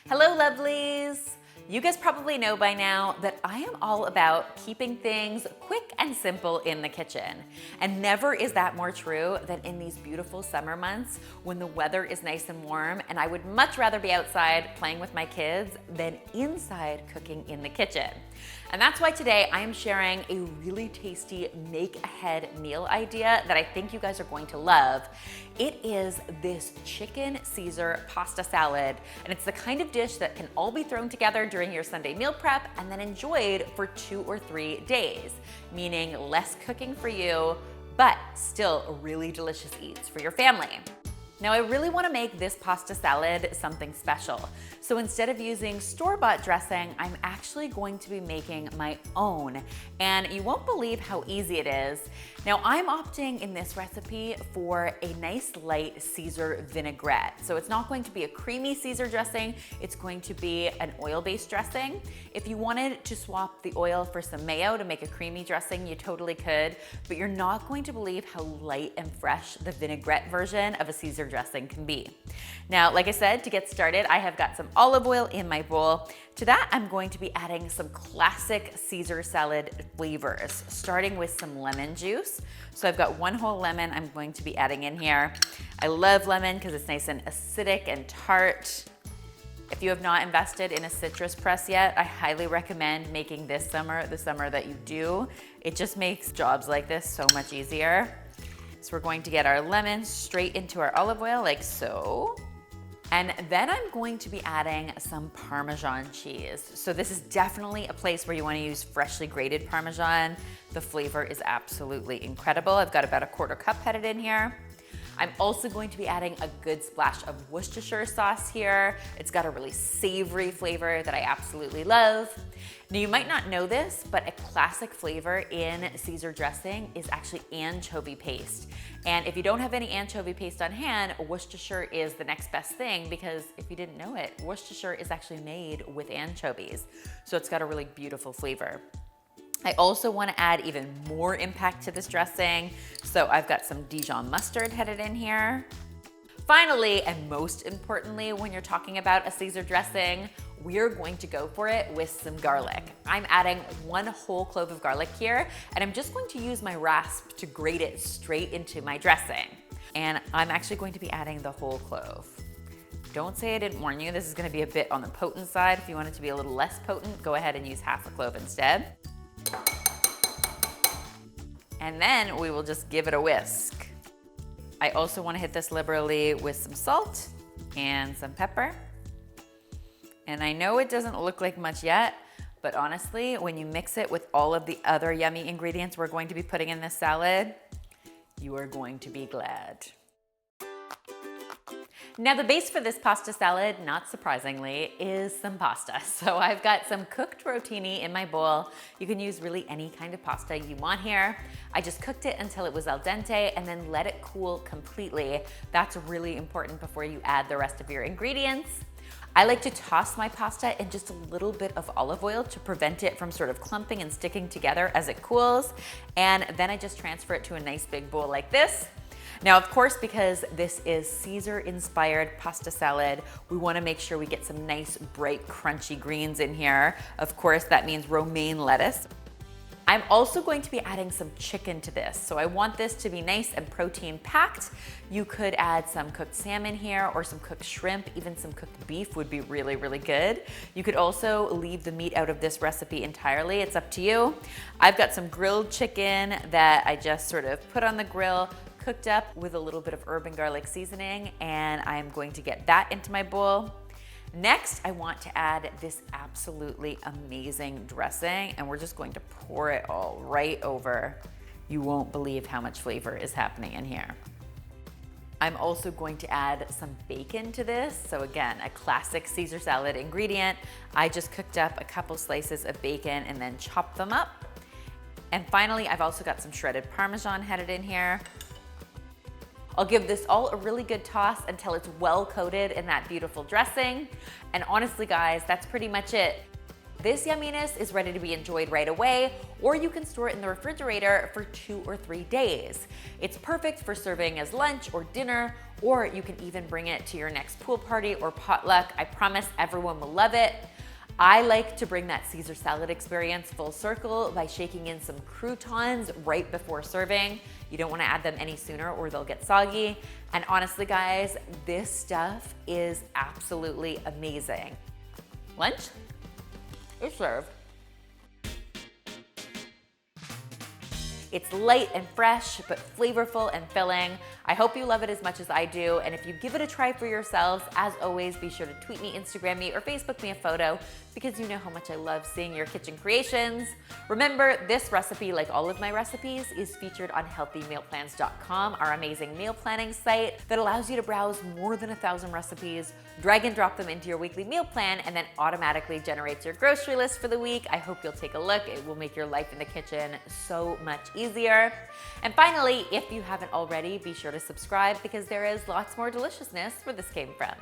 Hello, lovelies! You guys probably know by now that I am all about keeping things quick and simple in the kitchen. And never is that more true than in these beautiful summer months when the weather is nice and warm and I would much rather be outside playing with my kids than inside cooking in the kitchen. And that's why today I am sharing a really tasty make-ahead meal idea that I think you guys are going to love. It is this chicken Caesar pasta salad, and it's the kind of dish that can all be thrown together during your Sunday meal prep and then enjoyed for 2 or 3 days, meaning less cooking for you, but still really delicious eats for your family. Now, I really want to make this pasta salad something special. So instead of using store-bought dressing, I'm actually going to be making my own. And you won't believe how easy it is. Now, I'm opting in this recipe for a nice light Caesar vinaigrette. So it's not going to be a creamy Caesar dressing, it's going to be an oil-based dressing. If you wanted to swap the oil for some mayo to make a creamy dressing, you totally could, but you're not going to believe how light and fresh the vinaigrette version of a Caesar dressing can be. Now, like I said, to get started, I have got some olive oil in my bowl. To that, I'm going to be adding some classic Caesar salad flavors, starting with some lemon juice. So I've got 1 whole lemon I'm going to be adding in here. I love lemon because it's nice and acidic and tart. If you have not invested in a citrus press yet, I highly recommend making this summer the summer that you do. It just makes jobs like this so much easier. So we're going to get our lemon straight into our olive oil like so. And then I'm going to be adding some Parmesan cheese. So this is definitely a place where you want to use freshly grated Parmesan. The flavor is absolutely incredible. I've got about a 1/4 cup headed in here. I'm also going to be adding a good splash of Worcestershire sauce here. It's got a really savory flavor that I absolutely love. Now, you might not know this, but a classic flavor in Caesar dressing is actually anchovy paste. And if you don't have any anchovy paste on hand, Worcestershire is the next best thing because if you didn't know it, Worcestershire is actually made with anchovies. So it's got a really beautiful flavor. I also want to add even more impact to this dressing. So I've got some Dijon mustard headed in here. Finally, and most importantly, when you're talking about a Caesar dressing, we're going to go for it with some garlic. I'm adding 1 whole clove of garlic here, and I'm just going to use my rasp to grate it straight into my dressing. And I'm actually going to be adding the whole clove. Don't say I didn't warn you, this is going to be a bit on the potent side. If you want it to be a little less potent, go ahead and use 1/2 a clove instead. And then we will just give it a whisk. I also want to hit this liberally with some salt and some pepper. And I know it doesn't look like much yet, but honestly, when you mix it with all of the other yummy ingredients we're going to be putting in this salad, you are going to be glad. Now, the base for this pasta salad, not surprisingly, is some pasta. So I've got some cooked rotini in my bowl. You can use really any kind of pasta you want here. I just cooked it until it was al dente and then let it cool completely. That's really important before you add the rest of your ingredients. I like to toss my pasta in just a little bit of olive oil to prevent it from sort of clumping and sticking together as it cools. And then I just transfer it to a nice big bowl like this. Now, of course, because this is Caesar-inspired pasta salad, we want to make sure we get some nice, bright, crunchy greens in here. Of course, that means romaine lettuce. I'm also going to be adding some chicken to this. So I want this to be nice and protein-packed. You could add some cooked salmon here or some cooked shrimp, even some cooked beef would be really, really good. You could also leave the meat out of this recipe entirely. It's up to you. I've got some grilled chicken that I just sort of put on the grill, cooked up with a little bit of herb and garlic seasoning, and I'm going to get that into my bowl. Next, I want to add this absolutely amazing dressing, and we're just going to pour it all right over. You won't believe how much flavor is happening in here. I'm also going to add some bacon to this. So again, a classic Caesar salad ingredient. I just cooked up a couple slices of bacon and then chopped them up. And finally, I've also got some shredded Parmesan headed in here. I'll give this all a really good toss until it's well coated in that beautiful dressing. And honestly, guys, that's pretty much it. This yumminess is ready to be enjoyed right away, or you can store it in the refrigerator for 2 or 3 days. It's perfect for serving as lunch or dinner, or you can even bring it to your next pool party or potluck. I promise everyone will love it. I like to bring that Caesar salad experience full circle by shaking in some croutons right before serving. You don't want to add them any sooner or they'll get soggy. And honestly, guys, this stuff is absolutely amazing. Lunch is served. It's light and fresh, but flavorful and filling. I hope you love it as much as I do, and if you give it a try for yourselves, as always, be sure to tweet me, Instagram me, or Facebook me a photo, because you know how much I love seeing your kitchen creations. Remember, this recipe, like all of my recipes, is featured on healthymealplans.com, our amazing meal planning site that allows you to browse more than 1,000 recipes, drag and drop them into your weekly meal plan, and then automatically generates your grocery list for the week. I hope you'll take a look. It will make your life in the kitchen so much easier. And finally, if you haven't already, be sure to subscribe because there is lots more deliciousness where this came from.